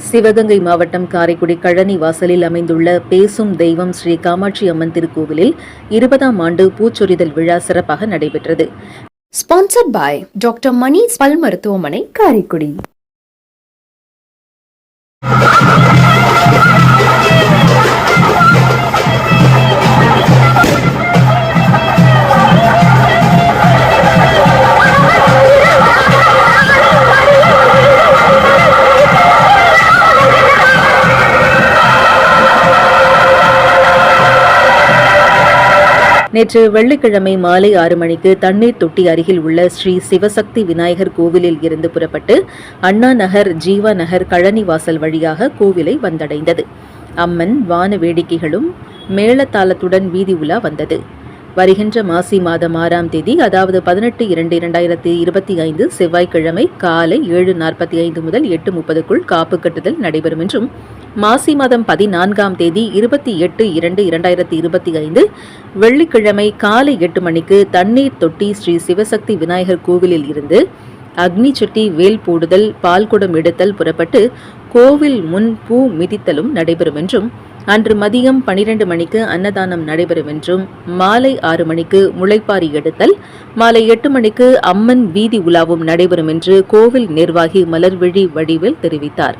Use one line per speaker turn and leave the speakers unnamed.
சிவகங்கை மாவட்டம் காரைக்குடி கழனி வாசலில் அமைந்துள்ள பேசும் தெய்வம் ஸ்ரீ காமாட்சி அம்மன் திருக்கோவிலில் 20ஆம் ஆண்டு பூச்சொரிதல் விழா சிறப்பாக நடைபெற்றது.
ஸ்பான்சர்ட் பை டாக்டர் மணிஸ் பல் மருத்துவமனை காரைக்குடி.
நேற்று வெள்ளிக்கிழமை மாலை 6 மணிக்கு தண்ணீர் தொட்டி அருகில் உள்ள ஸ்ரீ சிவசக்தி விநாயகர் கோவிலில் இருந்து புறப்பட்டு அண்ணா நகர், ஜீவா நகர், கழனி வாசல் வழியாக கோவிலை வந்தடைந்தது. அம்மன் வான வேடிக்கைகளும் மேளதாளத்துடன் வீதி உலா வந்தது. வருகின்ற மாசி மாதம் 6ஆம் தேதி, அதாவது 18/2/2025 செவ்வாய்க்கிழமை காலை 7:45 முதல் 8:30க்குள் காப்பு கட்டுதல் நடைபெறும் என்றும், மாசி மாதம் 14ஆம் தேதி 28/2/2025 வெள்ளிக்கிழமை காலை 8 மணிக்கு தண்ணீர் தொட்டி ஸ்ரீ சிவசக்தி விநாயகர் கோவிலில் இருந்து அக்னி சட்டி, வேல் போடுதல், பால்குடம் எடுத்தல் புறப்பட்டு கோவில் முன் பூ மிதித்தலும் நடைபெறும் என்றும், அன்று மதியம் 12 மணிக்கு அன்னதானம் நடைபெறும் என்றும், மாலை 6 மணிக்கு முளைப்பாரி எடுத்தல், மாலை 8 மணிக்கு அம்மன் வீதி உலாவும் நடைபெறும் என்று கோவில் நிர்வாகி மலர்விழி வடிவேல் தெரிவித்தார்.